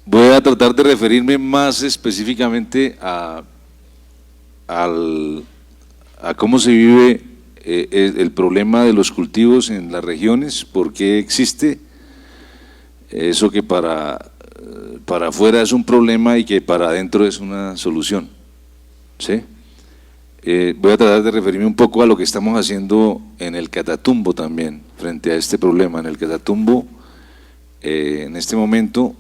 Voy a tratar de referirme más específicamente a cómo se vive el problema de los cultivos en las regiones, por qué existe eso que para afuera es un problema y que para adentro es una solución, ¿sí? Voy a tratar de referirme un poco a lo que estamos haciendo en el Catatumbo también, frente a este problema. En el Catatumbo, en este momento,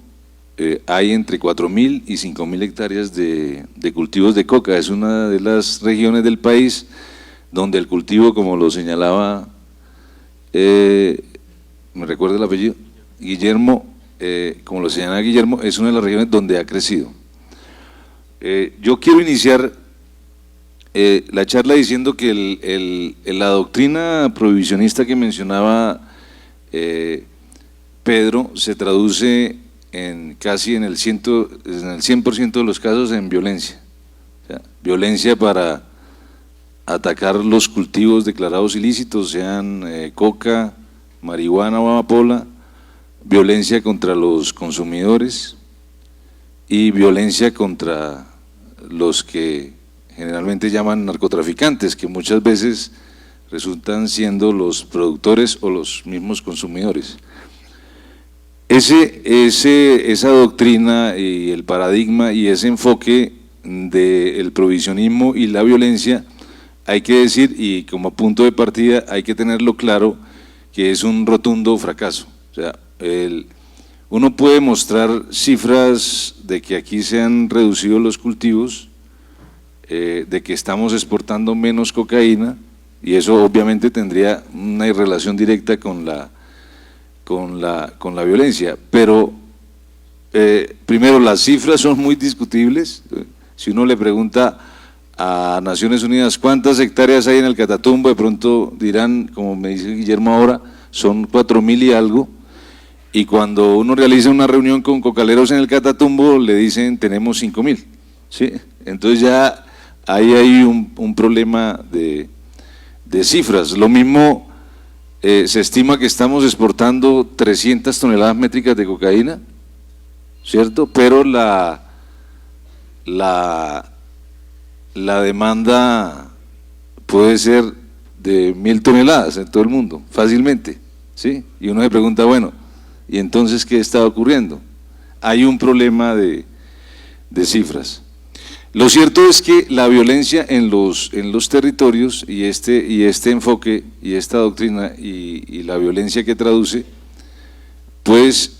hay entre 4.000 y 5.000 hectáreas de cultivos de coca. Es una de las regiones del país donde el cultivo, como lo señalaba, ¿me recuerda el apellido? Guillermo, como lo señalaba Guillermo, es una de las regiones donde ha crecido. Yo quiero iniciar la charla diciendo que la doctrina prohibicionista que mencionaba Pedro se traduce casi en el 100% de los casos en violencia. O sea, violencia para atacar los cultivos declarados ilícitos, sean coca, marihuana o amapola, violencia contra los consumidores y violencia contra los que generalmente llaman narcotraficantes, que muchas veces resultan siendo los productores o los mismos consumidores. Esa doctrina y el paradigma y ese enfoque del prohibicionismo y la violencia, hay que decir, y como punto de partida hay que tenerlo claro, que es un rotundo fracaso. O sea, uno puede mostrar cifras de que aquí se han reducido los cultivos, de que estamos exportando menos cocaína, y eso obviamente tendría una relación directa con la violencia, pero primero las cifras son muy discutibles. Si uno le pregunta a Naciones Unidas cuántas hectáreas hay en el Catatumbo, de pronto dirán, como me dice Guillermo ahora, son 4.000 y algo, y cuando uno realiza una reunión con cocaleros en el Catatumbo le dicen tenemos 5.000, ¿sí? Entonces ya ahí hay un problema de cifras. Lo mismo, se estima que estamos exportando 300 toneladas métricas de cocaína, ¿cierto? Pero la demanda puede ser de 1.000 toneladas en todo el mundo, fácilmente, ¿sí? Y uno se pregunta, bueno, ¿y entonces qué está ocurriendo? Hay un problema de cifras. Lo cierto es que la violencia en los territorios y este enfoque y esta doctrina y la violencia que traduce, pues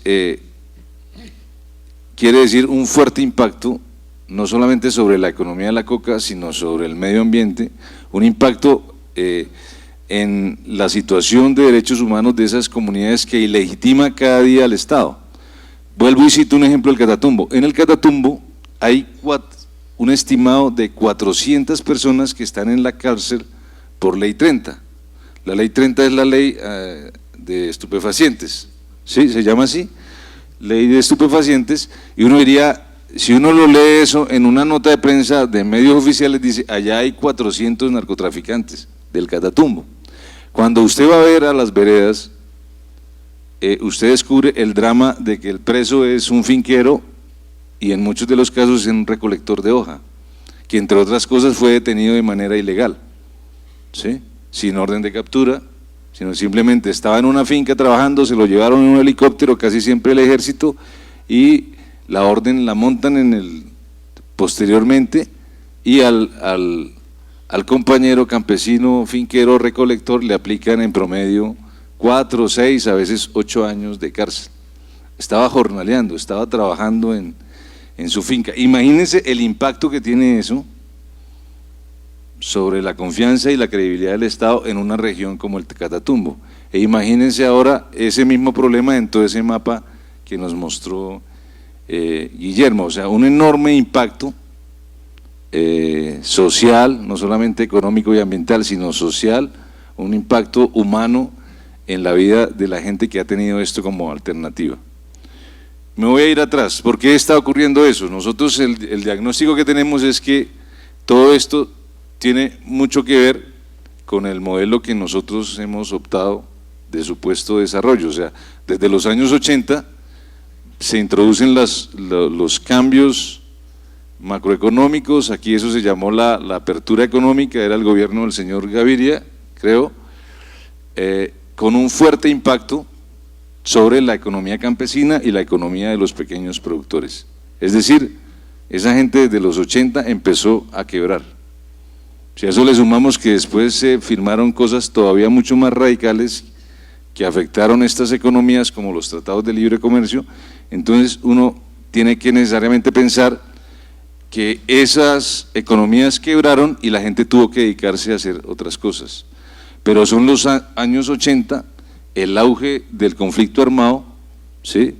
quiere decir un fuerte impacto, no solamente sobre la economía de la coca, sino sobre el medio ambiente, un impacto en la situación de derechos humanos de esas comunidades que ilegitima cada día al Estado. Vuelvo y cito un ejemplo del Catatumbo. En el Catatumbo hay un estimado de 400 personas que están en la cárcel por ley 30. La ley 30 es la ley de estupefacientes, ¿sí? Se llama así, ley de estupefacientes, y uno diría, si uno lo lee eso en una nota de prensa de medios oficiales, dice, allá hay 400 narcotraficantes del Catatumbo. Cuando usted va a ver a las veredas, usted descubre el drama de que el preso es un finquero y en muchos de los casos es un recolector de hoja, que entre otras cosas fue detenido de manera ilegal, ¿sí? Sin orden de captura, sino simplemente estaba en una finca trabajando, se lo llevaron en un helicóptero, casi siempre el ejército, y la orden la montan posteriormente, y al compañero campesino, finquero, recolector, le aplican en promedio 4, 6, a veces 8 años de cárcel. Estaba jornaleando, estaba trabajando en su finca. Imagínense el impacto que tiene eso sobre la confianza y la credibilidad del Estado en una región como el Catatumbo. E imagínense ahora ese mismo problema en todo ese mapa que nos mostró Guillermo, o sea, un enorme impacto social, no solamente económico y ambiental, sino social, un impacto humano en la vida de la gente que ha tenido esto como alternativa. Me voy a ir atrás. ¿Por qué está ocurriendo eso? Nosotros el diagnóstico que tenemos es que todo esto tiene mucho que ver con el modelo que nosotros hemos optado de supuesto desarrollo. O sea, desde los años 80 se introducen los cambios macroeconómicos, aquí eso se llamó la apertura económica, era el gobierno del señor Gaviria, creo, con un fuerte impacto sobre la economía campesina y la economía de los pequeños productores. Es decir, esa gente desde los 80 empezó a quebrar. Si a eso le sumamos que después se firmaron cosas todavía mucho más radicales que afectaron estas economías, como los tratados de libre comercio, entonces uno tiene que necesariamente pensar que esas economías quebraron y la gente tuvo que dedicarse a hacer otras cosas. Pero son los años 80, el auge del conflicto armado, ¿sí?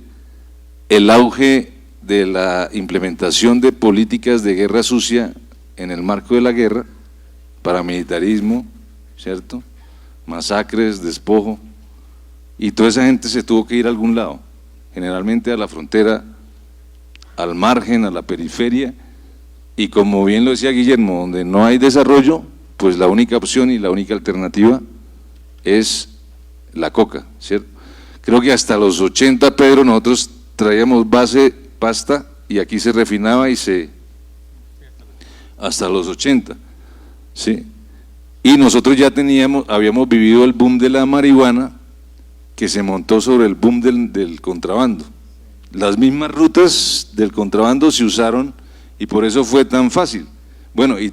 El auge de la implementación de políticas de guerra sucia en el marco de la guerra, paramilitarismo, ¿cierto? Masacres, despojo, y toda esa gente se tuvo que ir a algún lado, generalmente a la frontera, al margen, a la periferia, y como bien lo decía Guillermo, donde no hay desarrollo, pues la única opción y la única alternativa es la coca, ¿cierto? Creo que hasta los 80, Pedro, nosotros traíamos base, pasta, y aquí se refinaba y hasta los 80, ¿sí? Y nosotros ya habíamos vivido el boom de la marihuana, que se montó sobre el boom del contrabando. Las mismas rutas del contrabando se usaron y por eso fue tan fácil. Bueno, y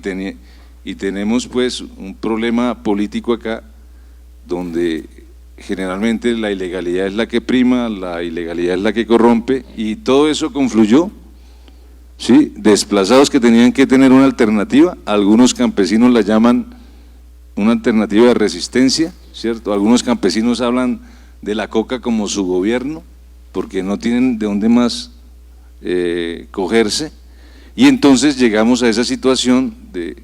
tenemos pues un problema político acá, donde generalmente la ilegalidad es la que prima, la ilegalidad es la que corrompe, y todo eso confluyó, ¿sí? Desplazados que tenían que tener una alternativa, algunos campesinos la llaman una alternativa de resistencia, ¿cierto? Algunos campesinos hablan de la coca como su gobierno, porque no tienen de dónde más cogerse, y entonces llegamos a esa situación de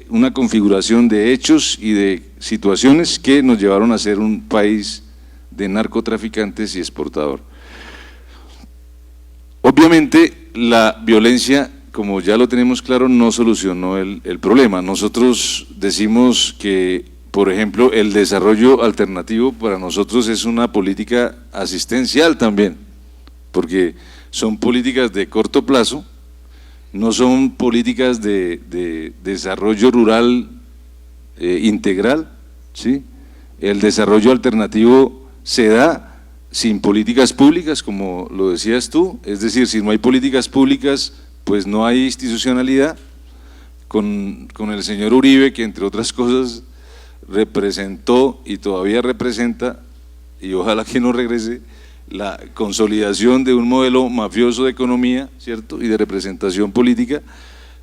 una configuración de hechos y de situaciones que nos llevaron a ser un país de narcotraficantes y exportador. Obviamente la violencia, como ya lo tenemos claro, no solucionó el problema. Nosotros decimos que, por ejemplo, el desarrollo alternativo para nosotros es una política asistencial también, porque son políticas de corto plazo, no son políticas de desarrollo rural integral, ¿sí? El desarrollo alternativo se da sin políticas públicas, como lo decías tú, es decir, si no hay políticas públicas, pues no hay institucionalidad. Con el señor Uribe, que entre otras cosas representó y todavía representa, y ojalá que no regrese, la consolidación de un modelo mafioso de economía, ¿cierto?, y de representación política,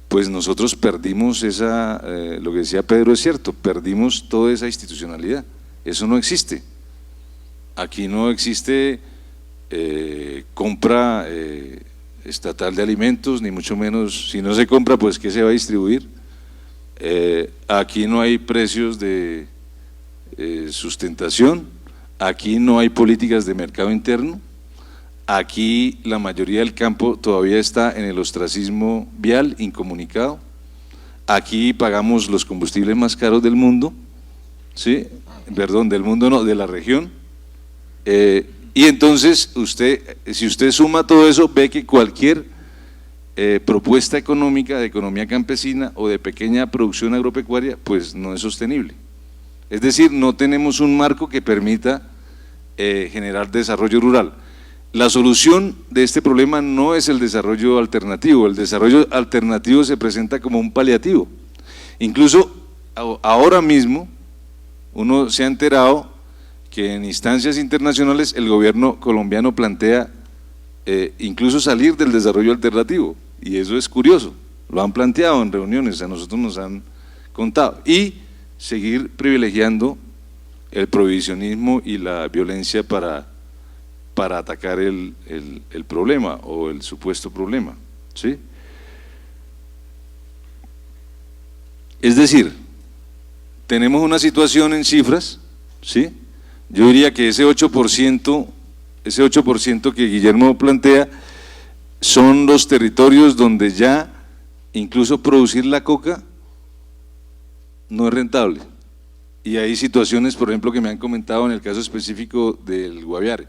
pues nosotros perdimos lo que decía Pedro es cierto, perdimos toda esa institucionalidad, eso no existe. Aquí no existe compra estatal de alimentos, ni mucho menos, si no se compra, pues ¿qué se va a distribuir? Aquí no hay precios de sustentación, aquí no hay políticas de mercado interno, aquí la mayoría del campo todavía está en el ostracismo vial, incomunicado, aquí pagamos los combustibles más caros del mundo, ¿sí? Perdón, del mundo no, de la región, y entonces si usted suma todo eso, ve que cualquier propuesta económica de economía campesina o de pequeña producción agropecuaria, pues no es sostenible. Es decir, no tenemos un marco que permita generar desarrollo rural. La solución de este problema no es el desarrollo alternativo, el desarrollo alternativo se presenta como un paliativo. Incluso ahora mismo uno se ha enterado que en instancias internacionales el gobierno colombiano plantea incluso salir del desarrollo alternativo, y eso es curioso, lo han planteado en reuniones, a nosotros nos han contado, y seguir privilegiando el prohibicionismo y la violencia para atacar el problema o el supuesto problema, ¿sí? Es decir, tenemos una situación en cifras, ¿sí? Yo diría que ese 8% que Guillermo plantea son los territorios donde ya incluso producir la coca no es rentable, y hay situaciones, por ejemplo, que me han comentado en el caso específico del Guaviare,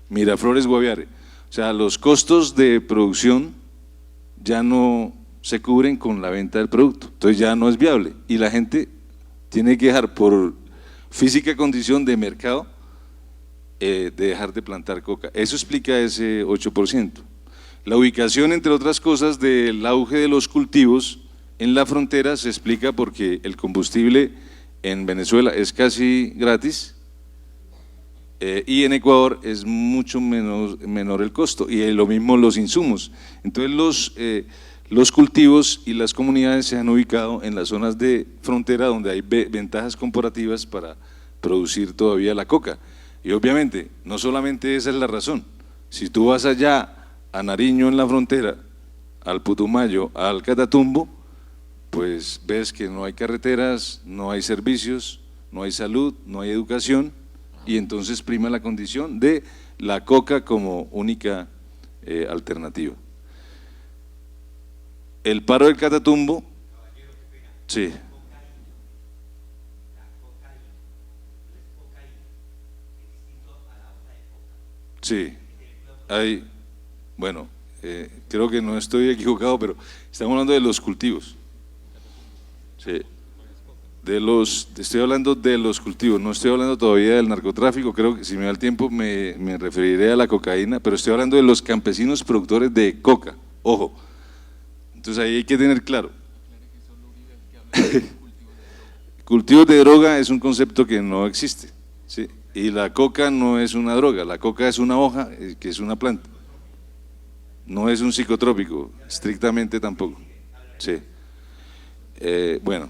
Miraflores Guaviare. O sea, los costos de producción ya no se cubren con la venta del producto, entonces ya no es viable y la gente tiene que dejar por física condición de mercado de dejar de plantar coca. Eso explica ese 8%. La ubicación, entre otras cosas, del auge de los cultivos en la frontera se explica porque el combustible en Venezuela es casi gratis y en Ecuador es mucho menor el costo y lo mismo los insumos. Entonces los cultivos y las comunidades se han ubicado en las zonas de frontera donde hay ventajas comparativas para producir todavía la coca. Y obviamente, no solamente esa es la razón. Si tú vas allá a Nariño en la frontera, al Putumayo, al Catatumbo, pues ves que no hay carreteras, no hay servicios, no hay salud, no hay educación, y entonces prima la condición de la coca como única alternativa. El paro del Catatumbo, sí. Sí, hay, bueno, creo que no estoy equivocado, pero estamos hablando de los cultivos. Sí, estoy hablando de los cultivos, no estoy hablando todavía del narcotráfico, creo que si me da el tiempo me referiré a la cocaína, pero estoy hablando de los campesinos productores de coca, ojo. Entonces ahí hay que tener claro. Cultivos de droga es un concepto que no existe, ¿sí? Y la coca no es una droga, la coca es una hoja que es una planta, no es un psicotrópico, estrictamente tampoco. Sí. Bueno,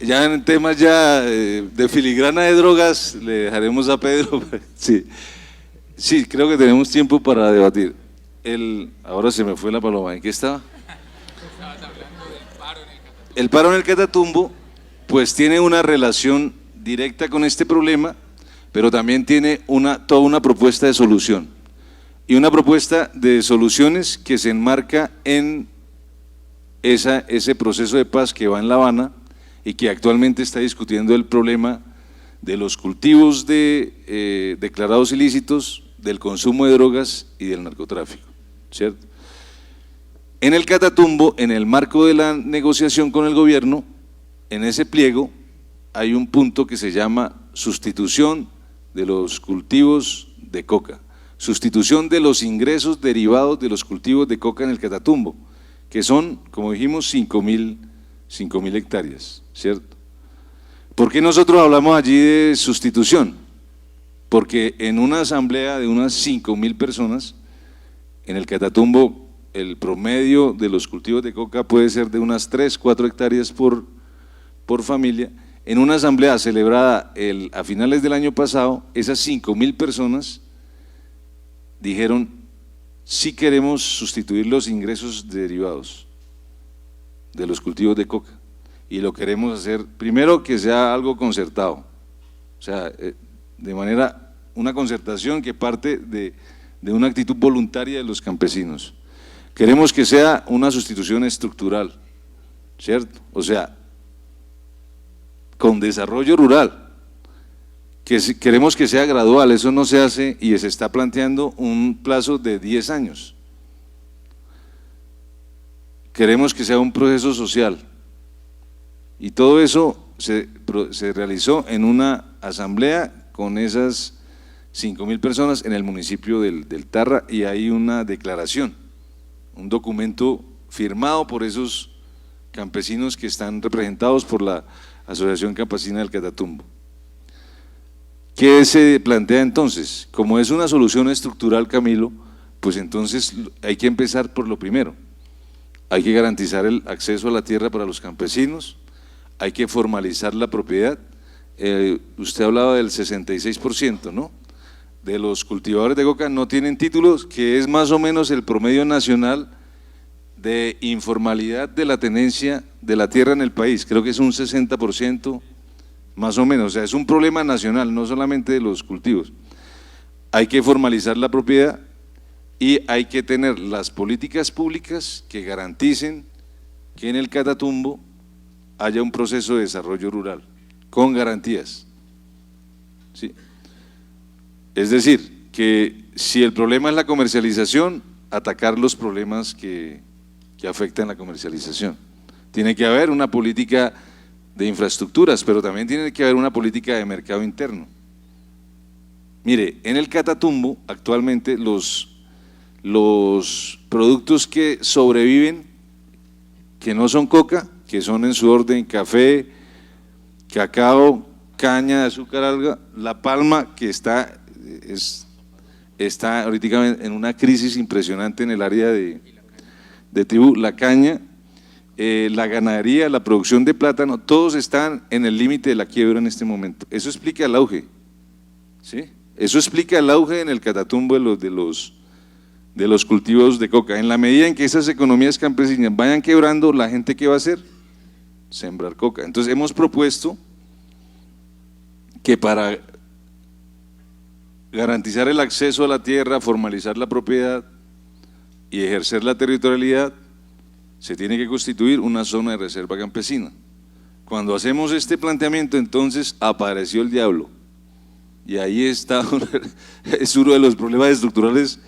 ya en temas de filigrana de drogas le dejaremos a Pedro. Sí, creo que tenemos tiempo para debatir. Ahora se me fue la paloma, ¿en qué estaba? El paro en el Catatumbo, pues tiene una relación directa con este problema, pero también tiene toda una propuesta de solución, y una propuesta de soluciones que se enmarca en ese proceso de paz que va en La Habana y que actualmente está discutiendo el problema de los cultivos declarados ilícitos, del consumo de drogas y del narcotráfico, ¿cierto? En el Catatumbo, en el marco de la negociación con el gobierno, en ese pliego hay un punto que se llama sustitución de los cultivos de coca, sustitución de los ingresos derivados de los cultivos de coca en el Catatumbo, que son, como dijimos, 5.000 hectáreas, ¿cierto? ¿Por qué nosotros hablamos allí de sustitución? Porque en una asamblea de unas 5.000 personas, en el Catatumbo el promedio de los cultivos de coca puede ser de unas 3, 4 hectáreas por familia. En una asamblea celebrada a finales del año pasado, esas 5.000 personas dijeron: sí queremos sustituir los ingresos derivados de los cultivos de coca, y lo queremos hacer, primero, que sea algo concertado, o sea, de manera, una concertación que parte de una actitud voluntaria de los campesinos. Queremos que sea una sustitución estructural, ¿cierto? O sea, con desarrollo rural, queremos que sea gradual, eso no se hace y se está planteando un plazo de 10 años. Queremos que sea un proceso social y todo eso se realizó en una asamblea con esas 5.000 personas en el municipio del Tarra, y hay una declaración, un documento firmado por esos campesinos que están representados por la Asociación Campesina del Catatumbo. ¿Qué se plantea entonces? Como es una solución estructural, Camilo, pues entonces hay que empezar por lo primero. Hay que garantizar el acceso a la tierra para los campesinos, hay que formalizar la propiedad. Usted hablaba del 66%, ¿no?, de los cultivadores de coca no tienen títulos, que es más o menos el promedio nacional de informalidad de la tenencia de la tierra en el país. Creo que es un 60% más o menos, o sea, es un problema nacional, no solamente de los cultivos. Hay que formalizar la propiedad y hay que tener las políticas públicas que garanticen que en el Catatumbo haya un proceso de desarrollo rural con garantías, ¿sí? Es decir, que si el problema es la comercialización, atacar los problemas que afectan la comercialización. Tiene que haber una política de infraestructuras, pero también tiene que haber una política de mercado interno. Mire, en el Catatumbo actualmente los productos que sobreviven, que no son coca, que son en su orden café, cacao, caña de azúcar, alga, la palma, que está ahorita en una crisis impresionante en el área de Tibú, la caña, la ganadería, la producción de plátano, todos están en el límite de la quiebra en este momento. Eso explica el auge, ¿sí? Eso explica el auge en el Catatumbo de los cultivos de coca. En la medida en que esas economías campesinas vayan quebrando, ¿la gente qué va a hacer? Sembrar coca. Entonces hemos propuesto que para garantizar el acceso a la tierra, formalizar la propiedad y ejercer la territorialidad, se tiene que constituir una zona de reserva campesina. Cuando hacemos este planteamiento, entonces apareció el diablo, y ahí está, es uno de los problemas estructurales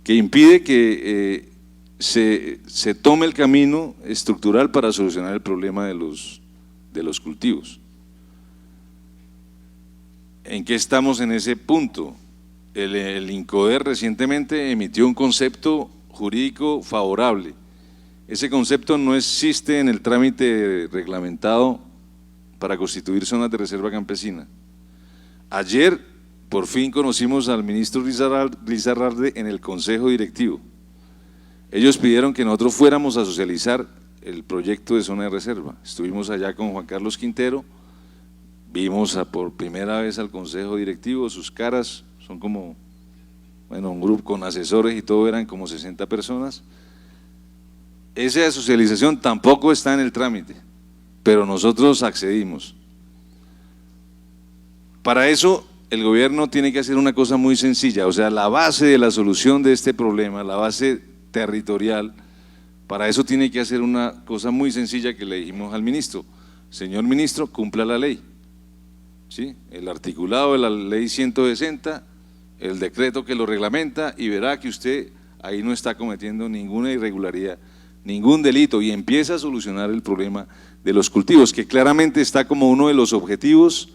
que impide que se tome el camino estructural para solucionar el problema de los cultivos. ¿En qué estamos en ese punto? El INCODER recientemente emitió un concepto jurídico favorable. Ese concepto no existe en el trámite reglamentado para constituir zonas de reserva campesina. Ayer por fin conocimos al ministro Lizarralde en el consejo directivo. Ellos pidieron que nosotros fuéramos a socializar el proyecto de zona de reserva. Estuvimos allá con Juan Carlos Quintero, vimos por primera vez al consejo directivo, sus caras son como, bueno, un grupo con asesores y todo, eran como 60 personas. Esa socialización tampoco está en el trámite, pero nosotros accedimos. Para eso el gobierno tiene que hacer una cosa muy sencilla, o sea, la base de la solución de este problema, la base territorial, para eso tiene que hacer una cosa muy sencilla que le dijimos al ministro: señor ministro, cumpla la ley, ¿sí? El articulado de la ley 160, el decreto que lo reglamenta, y verá que usted ahí no está cometiendo ninguna irregularidad, ningún delito, y empieza a solucionar el problema de los cultivos, que claramente está como uno de los objetivos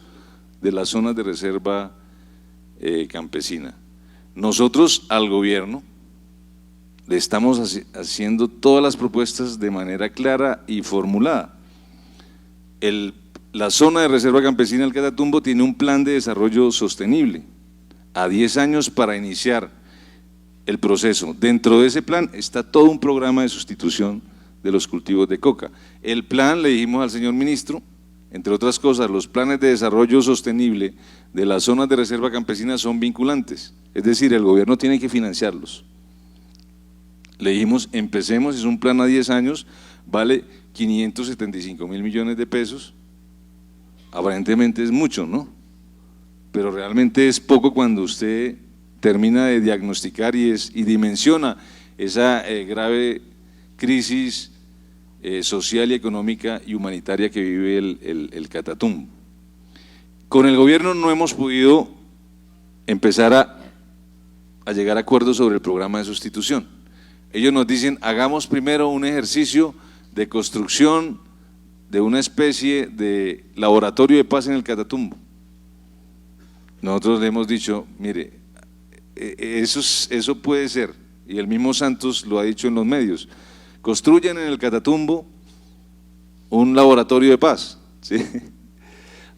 de las zonas de reserva campesina. Nosotros al gobierno le estamos haciendo todas las propuestas de manera clara y formulada. La zona de reserva campesina del Catatumbo tiene un plan de desarrollo sostenible a 10 años para iniciar el proceso. Dentro de ese plan está todo un programa de sustitución de los cultivos de coca. El plan, le dijimos al señor ministro, entre otras cosas, los planes de desarrollo sostenible de las zonas de reserva campesina son vinculantes, es decir, el gobierno tiene que financiarlos. Le dijimos, empecemos, es un plan a 10 años, vale 575.000 millones de pesos, aparentemente es mucho, ¿no? Pero realmente es poco cuando usted termina de diagnosticar y dimensiona esa grave crisis social y económica y humanitaria que vive el Catatumbo. Con el gobierno no hemos podido empezar a llegar a acuerdos sobre el programa de sustitución. Ellos nos dicen, hagamos primero un ejercicio de construcción de una especie de laboratorio de paz en el Catatumbo. Nosotros le hemos dicho, mire, eso puede ser, y el mismo Santos lo ha dicho en los medios, construyan en el Catatumbo un laboratorio de paz, ¿sí?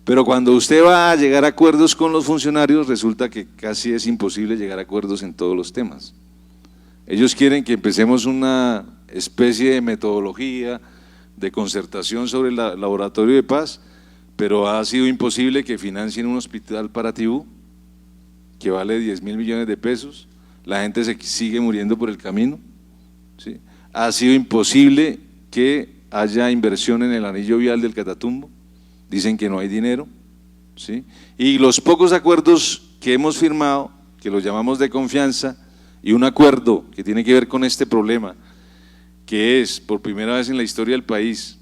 Pero cuando usted va a llegar a acuerdos con los funcionarios, resulta que casi es imposible llegar a acuerdos en todos los temas. Ellos quieren que empecemos una especie de metodología de concertación sobre el laboratorio de paz, pero ha sido imposible que financien un hospital para Tibú, que vale 10.000 millones de pesos, la gente se sigue muriendo por el camino, ¿sí? Ha sido imposible que haya inversión en el anillo vial del Catatumbo, dicen que no hay dinero, ¿sí? Y los pocos acuerdos que hemos firmado, que los llamamos de confianza, y un acuerdo que tiene que ver con este problema, que es por primera vez en la historia del país,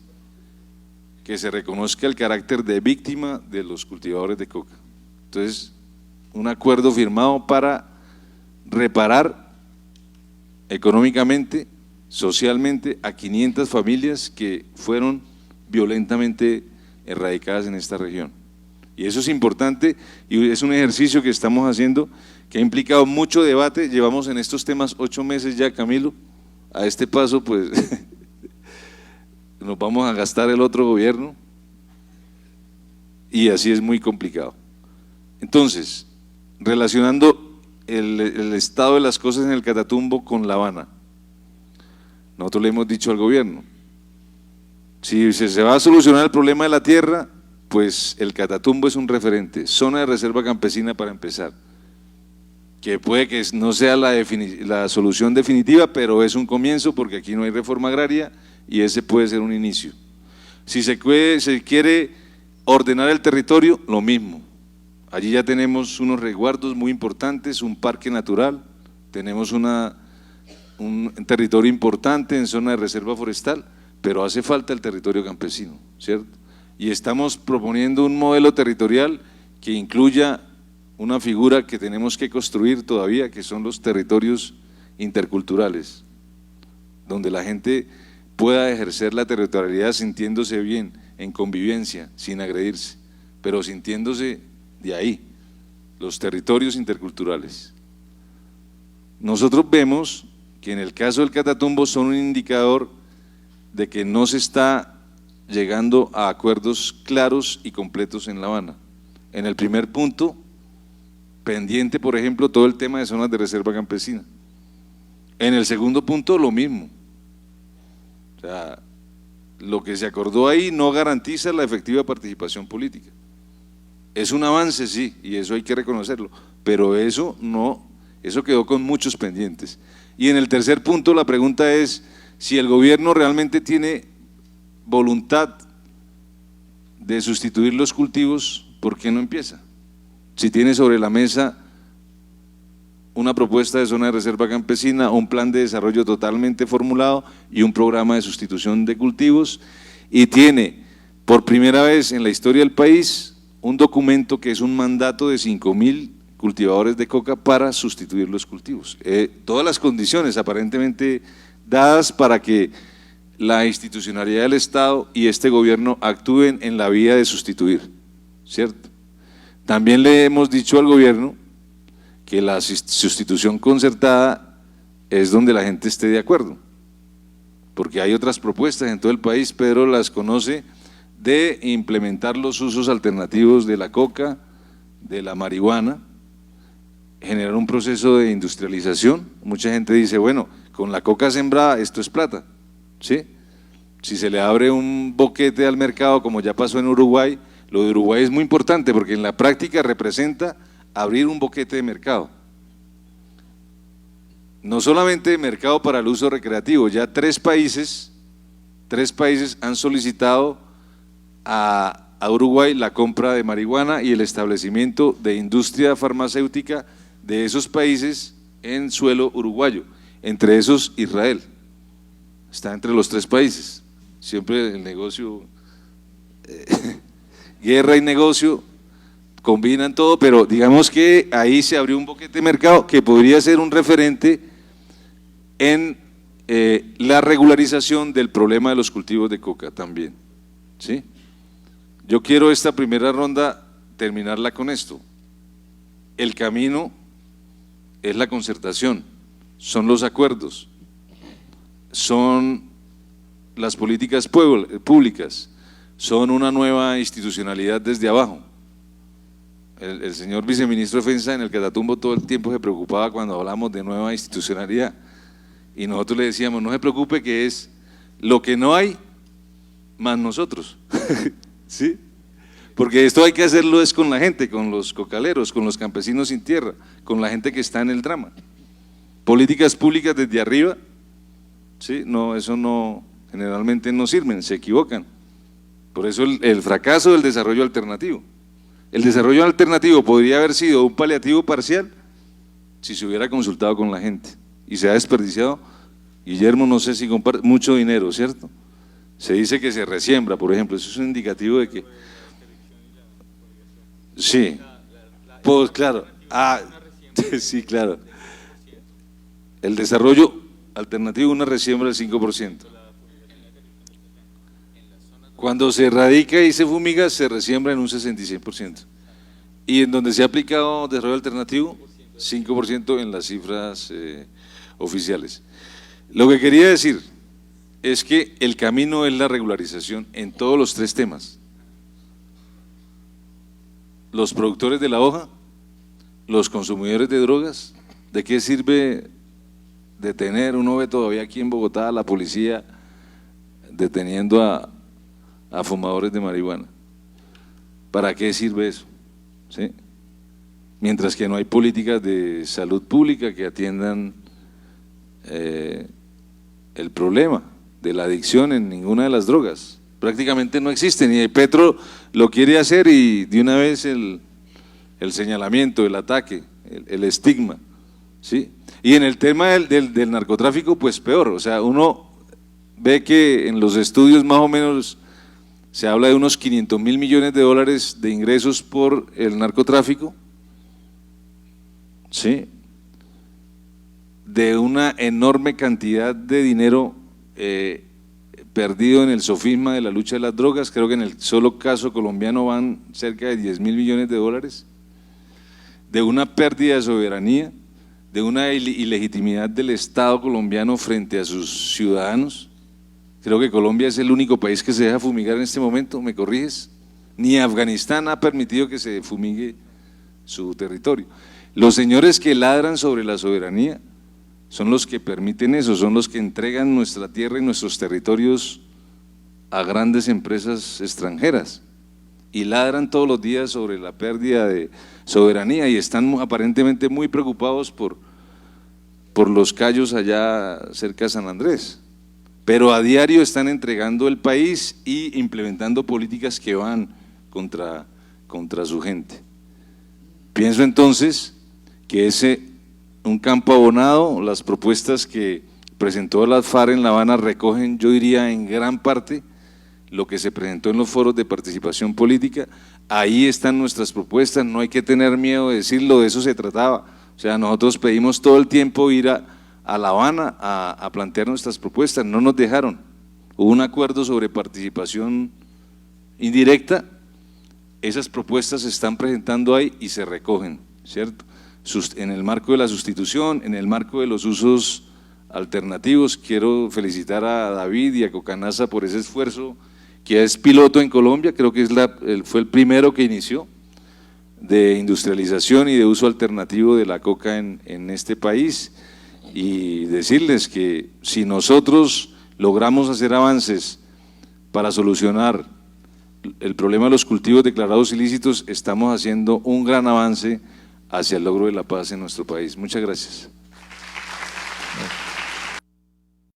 que se reconozca el carácter de víctima de los cultivadores de coca. Entonces, un acuerdo firmado para reparar económicamente, socialmente a 500 familias que fueron violentamente erradicadas en esta región. Y eso es importante y es un ejercicio que estamos haciendo que ha implicado mucho debate. Llevamos en estos temas 8 meses ya, Camilo. A este paso, pues, nos vamos a gastar el otro gobierno y así es muy complicado. Entonces, relacionando el estado de las cosas en el Catatumbo con La Habana, nosotros le hemos dicho al gobierno, si se va a solucionar el problema de la tierra, pues el Catatumbo es un referente, zona de reserva campesina para empezar, que puede que no sea la solución definitiva, pero es un comienzo porque aquí no hay reforma agraria y ese puede ser un inicio. Si se quiere ordenar el territorio, lo mismo. Allí ya tenemos unos resguardos muy importantes, un parque natural, tenemos un territorio importante en zona de reserva forestal, pero hace falta el territorio campesino, ¿cierto? Y estamos proponiendo un modelo territorial que incluya una figura que tenemos que construir todavía, que son los territorios interculturales, donde la gente pueda ejercer la territorialidad sintiéndose bien, en convivencia, sin agredirse, pero sintiéndose de ahí, los territorios interculturales. Nosotros vemos que en el caso del Catatumbo son un indicador de que no se está llegando a acuerdos claros y completos en La Habana. En el primer punto, pendiente, por ejemplo, todo el tema de zonas de reserva campesina. En el segundo punto, lo mismo. O sea, lo que se acordó ahí no garantiza la efectiva participación política. Es un avance, sí, y eso hay que reconocerlo, pero eso no, eso quedó con muchos pendientes. Y en el tercer punto, la pregunta es si el gobierno realmente tiene voluntad de sustituir los cultivos, ¿por qué no empieza? Si tiene sobre la mesa una propuesta de zona de reserva campesina, un plan de desarrollo totalmente formulado y un programa de sustitución de cultivos, y tiene por primera vez en la historia del país un documento que es un mandato de 5.000 cultivadores de coca para sustituir los cultivos. Todas las condiciones aparentemente dadas para que la institucionalidad del Estado y este gobierno actúen en la vía de sustituir, ¿cierto? También le hemos dicho al gobierno que la sustitución concertada es donde la gente esté de acuerdo, porque hay otras propuestas en todo el país, Pedro las conoce, de implementar los usos alternativos de la coca, de la marihuana, generar un proceso de industrialización. Mucha gente dice, bueno, con la coca sembrada esto es plata, ¿sí? Si se le abre un boquete al mercado, como ya pasó en Uruguay, lo de Uruguay es muy importante porque en la práctica representa abrir un boquete de mercado. No solamente de mercado para el uso recreativo, ya tres países han solicitado a Uruguay la compra de marihuana y el establecimiento de industria farmacéutica de esos países en suelo uruguayo, entre esos Israel, está entre los tres países. Siempre el negocio, guerra y negocio combinan todo, pero digamos que ahí se abrió un boquete de mercado que podría ser un referente en la regularización del problema de los cultivos de coca también, ¿sí? Yo quiero esta primera ronda terminarla con esto. El camino es la concertación, son los acuerdos, son las políticas públicas, son una nueva institucionalidad desde abajo. El señor viceministro de Defensa en el Catatumbo todo el tiempo se preocupaba cuando hablamos de nueva institucionalidad y nosotros le decíamos, no se preocupe que es lo que no hay más nosotros, ¿sí? Porque esto hay que hacerlo es con la gente, con los cocaleros, con los campesinos sin tierra, con la gente que está en el drama. Políticas públicas desde arriba, ¿sí? No, eso no, generalmente no sirven, se equivocan. Por eso el fracaso del desarrollo alternativo. El desarrollo alternativo podría haber sido un paliativo parcial si se hubiera consultado con la gente y se ha desperdiciado, Guillermo, no sé si comparte, mucho dinero, ¿cierto? Se dice que se resiembra, por ejemplo, eso es un indicativo de que… Sí, pues claro, sí, claro. El desarrollo alternativo, una resiembra del 5%. Cuando se erradica y se fumiga, se resiembra en un 66%. Y en donde se ha aplicado desarrollo alternativo, 5% en las cifras oficiales. Lo que quería decir es que el camino es la regularización en todos los tres temas. Los productores de la hoja, los consumidores de drogas. ¿De qué sirve detener? Uno ve todavía aquí en Bogotá a la policía deteniendo a fumadores de marihuana. ¿Para qué sirve eso? ¿Sí? Mientras que no hay políticas de salud pública que atiendan el problema de la adicción en ninguna de las drogas. Prácticamente no existen, y Petro lo quiere hacer y de una vez el señalamiento, el ataque, el estigma, ¿sí? Y en el tema del narcotráfico, pues peor, o sea, uno ve que en los estudios más o menos se habla de unos 500.000 millones de dólares de ingresos por el narcotráfico, ¿sí? De una enorme cantidad de dinero perdido en el sofisma de la lucha de las drogas. Creo que en el solo caso colombiano van cerca de 10.000 millones de dólares, de una pérdida de soberanía, de una ilegitimidad del Estado colombiano frente a sus ciudadanos. Creo que Colombia es el único país que se deja fumigar en este momento, ¿me corriges? Ni Afganistán ha permitido que se fumigue su territorio. Los señores que ladran sobre la soberanía son los que permiten eso, son los que entregan nuestra tierra y nuestros territorios a grandes empresas extranjeras y ladran todos los días sobre la pérdida de soberanía y están aparentemente muy preocupados por los cayos allá cerca de San Andrés, pero a diario están entregando el país y implementando políticas que van contra su gente. Pienso entonces que un campo abonado, las propuestas que presentó la FARC en La Habana recogen, yo diría en gran parte, lo que se presentó en los foros de participación política. Ahí están nuestras propuestas, no hay que tener miedo de decirlo, de eso se trataba. O sea, nosotros pedimos todo el tiempo ir a La Habana a plantear nuestras propuestas, no nos dejaron. Hubo un acuerdo sobre participación indirecta, esas propuestas se están presentando ahí y se recogen, ¿cierto? En el marco de la sustitución, en el marco de los usos alternativos. Quiero felicitar a David y a Cocanasa por ese esfuerzo, que es piloto en Colombia, creo que fue el primero que inició, de industrialización y de uso alternativo de la coca en este país, y decirles que si nosotros logramos hacer avances para solucionar el problema de los cultivos declarados ilícitos, estamos haciendo un gran avance hacia el logro de la paz en nuestro país. Muchas gracias.